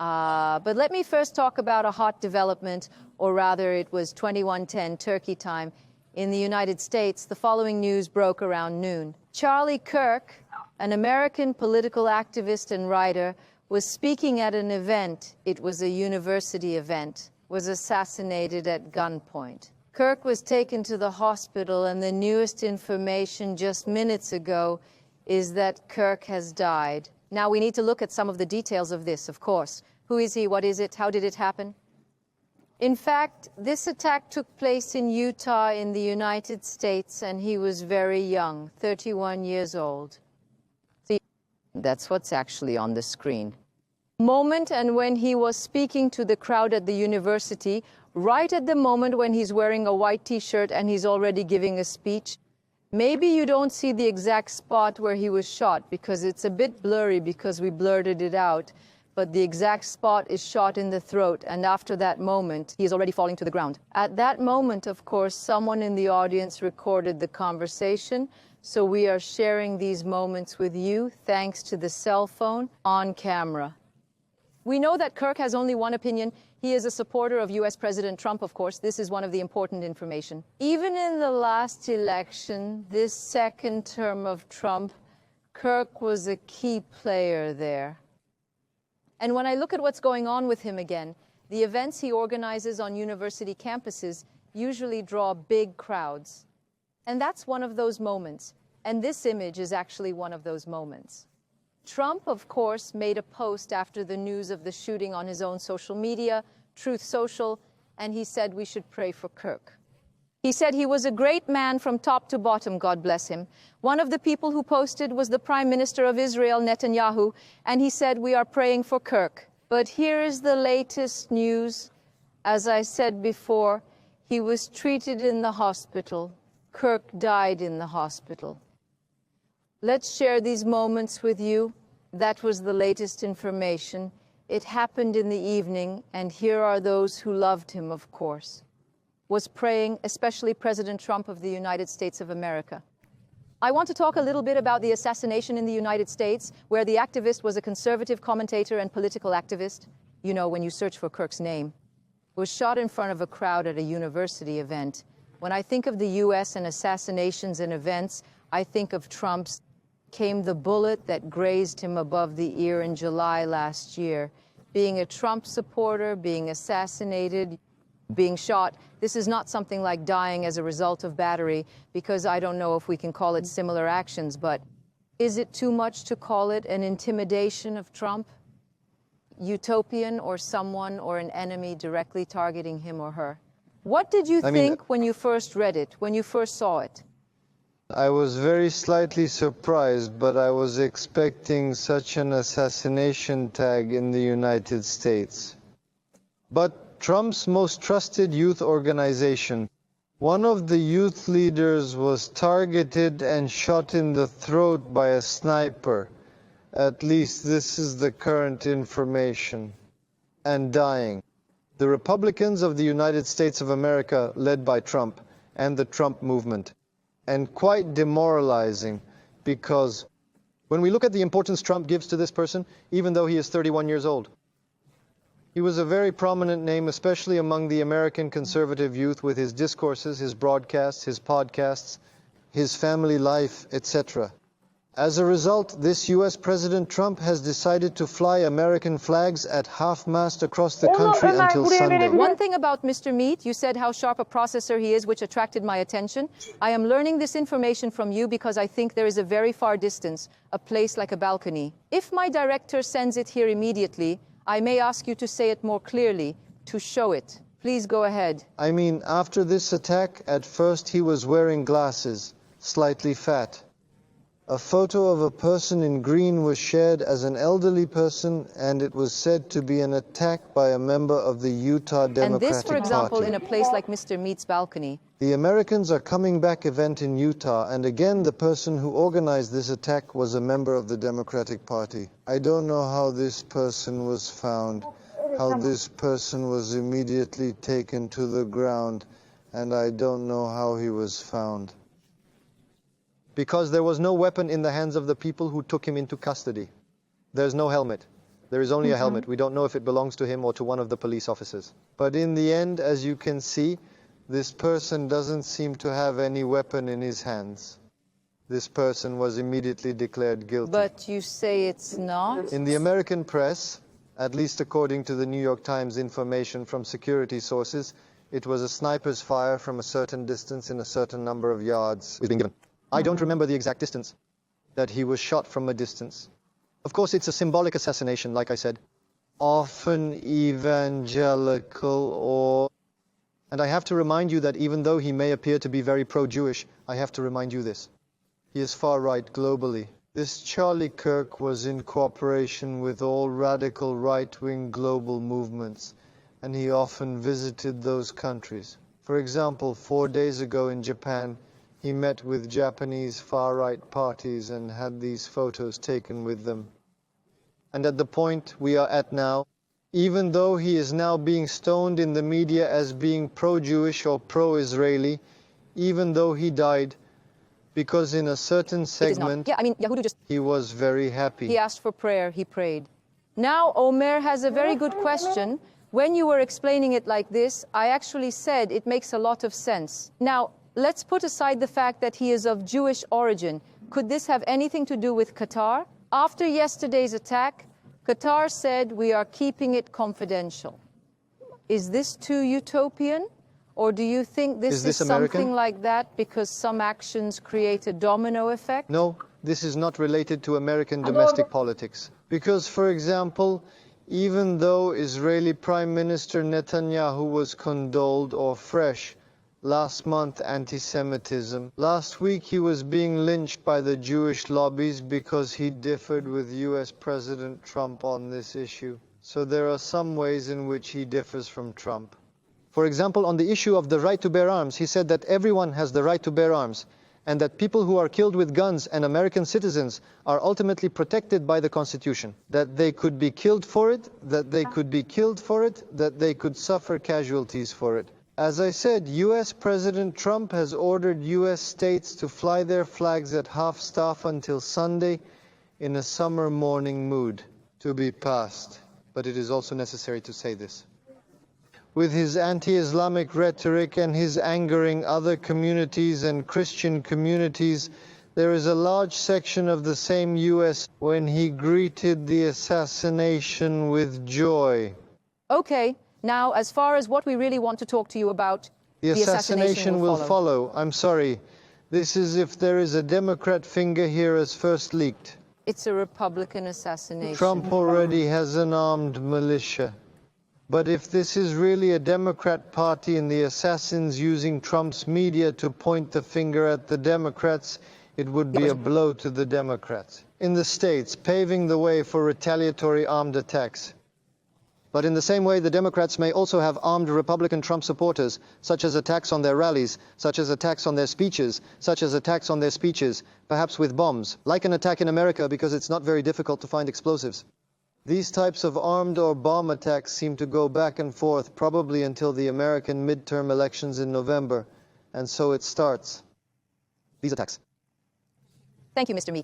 But let me first talk about a hot development, or rather it was 21:10 Turkey time. In the United States, the following news broke around noon. Charlie Kirk, an American political activist and writer, was speaking at an event. It was a university event, was assassinated at gunpoint. Kirk was taken to the hospital, and the newest information just minutes ago is that Kirk has died. Now we need to look at some of the details of this, of course. Who is he? What is it? How did it happen? In fact, this attack took place in Utah in the United States, and he was very young, 31 years old. See, that's what's actually on the screen. Moment, and when he was speaking to the crowd at the university, right at the moment when he's wearing a white t-shirt and he's already giving a speech. Maybe you don't see the exact spot where he was shot because it's a bit blurry because we blurted it out. But the exact spot is shot in the throat, and after that moment, he is already falling to the ground. At that moment, of course, someone in the audience recorded the conversation, so we are sharing these moments with you thanks to the cell phone on camera. We know that Kirk has only one opinion. He is a supporter of U.S. President Trump, of course. This is one of the important information. Even in the last election, this second term of Trump, Kirk was a key player there. And when I look at what's going on with him again, the events he organizes on university campuses usually draw big crowds. And that's one of those moments. And this image is actually one of those moments. Trump, of course, made a post after the news of the shooting on his own social media, Truth Social, and he said we should pray for Kirk. He said he was a great man from top to bottom, God bless him. One of the people who posted was the Prime Minister of Israel, Netanyahu, and he said we are praying for Kirk. But here is the latest news. As I said before, he was treated in the hospital. Kirk died in the hospital. Let's share these moments with you. That was the latest information. It happened in the evening, and here are those who loved him, of course. Was praying, especially President Trump of the United States of America. I want to talk a little bit about the assassination in the United States, where the activist was a conservative commentator and political activist. You know, when you search for Kirk's name. Was shot in front of a crowd at a university event. When I think of the U.S. and assassinations and events, I think of Trump's. Came the bullet that grazed him above the ear in July last year. Being a Trump supporter, being assassinated, being shot, this is not something like dying as a result of battery, because I don't know if we can call it similar actions, but is it too much to call it an intimidation of Trump? Utopian, or someone or an enemy directly targeting him or her? What did you think when you first read it, when you first saw it? I was very slightly surprised, but I was expecting such an assassination tag in the United States. But Trump's most trusted youth organization, one of the youth leaders was targeted and shot in the throat by a sniper. At least this is the current information. And dying. The Republicans of the United States of America, led by Trump, and the Trump movement. And quite demoralizing, because when we look at the importance Trump gives to this person, even though he is 31 years old, he was a very prominent name, especially among the American conservative youth, with his discourses, his broadcasts, his podcasts, his family life, etc. As a result, this U.S. President Trump has decided to fly American flags at half-mast across the country until Sunday. One thing about Mr. Meat, you said how sharp a processor he is, which attracted my attention. I am learning this information from you because I think there is a very far distance, a place like a balcony. If my director sends it here immediately, I may ask you to say it more clearly, to show it. Please go ahead. I mean, after this attack, at first he was wearing glasses, slightly fat. A photo of a person in green was shared as an elderly person, and it was said to be an attack by a member of the Utah Democratic Party. And this, for example, in a place like Mr. Meat's balcony. The Americans Are Coming Back event in Utah, and again the person who organized this attack was a member of the Democratic Party. I don't know how this person was found, how this person was immediately taken to the ground, and I don't know how he was found. Because there was no weapon in the hands of the people who took him into custody. There's no helmet. There is only a helmet. We don't know if it belongs to him or to one of the police officers. But in the end, as you can see, this person doesn't seem to have any weapon in his hands. This person was immediately declared guilty. But you say it's not? In the American press, at least according to the New York Times information from security sources, it was a sniper's fire from a certain distance in a certain number of yards is being given. I don't remember the exact distance, that he was shot from a distance. Of course, it's a symbolic assassination, like I said. Often evangelical And I have to remind you that even though he may appear to be very pro-Jewish, I have to remind you this. He is far-right globally. This Charlie Kirk was in cooperation with all radical right-wing global movements, and he often visited those countries. For example, 4 days ago in Japan, he met with Japanese far-right parties and had these photos taken with them. And at the point we are at now, even though he is now being stoned in the media as being pro-Jewish or pro-Israeli, even though he died, because in a certain segment, he was very happy. He asked for prayer, he prayed. Now Omer has a very good question. When you were explaining it like this, I actually said it makes a lot of sense. Now, let's put aside the fact that he is of Jewish origin. Could this have anything to do with Qatar? After yesterday's attack, Qatar said we are keeping it confidential. Is this too utopian? Or do you think this is something like that because some actions create a domino effect? No, this is not related to American domestic politics. Because, for example, even though Israeli Prime Minister Netanyahu was condoled or fresh last month anti-Semitism, last week he was being lynched by the Jewish lobbies because he differed with US President Trump on this issue. So there are some ways in which he differs from Trump. For example, on the issue of the right to bear arms, he said that everyone has the right to bear arms, and that people who are killed with guns and American citizens are ultimately protected by the Constitution, that they could be killed for it, that they could be killed for it, that they could suffer casualties for it. As I said, US President Trump has ordered US states to fly their flags at half-staff until Sunday in a summer morning mood to be passed. But it is also necessary to say this. With his anti-Islamic rhetoric and his angering other communities and Christian communities, there is a large section of the same US when he greeted the assassination with joy. Okay, now as far as what we really want to talk to you about, the assassination will follow. I'm sorry. This is if there is a Democrat finger here as first leaked. It's a Republican assassination. Trump already has an armed militia. But if this is really a Democrat party and the assassins using Trump's media to point the finger at the Democrats, it would be a blow to the Democrats. In the States, paving the way for retaliatory armed attacks. But in the same way, the Democrats may also have armed Republican Trump supporters, such as attacks on their rallies, such as attacks on their speeches, perhaps with bombs, like an attack in America because it's not very difficult to find explosives. These types of armed or bomb attacks seem to go back and forth, probably until the American midterm elections in November. And so it starts. These attacks. Thank you, Mr. Meek.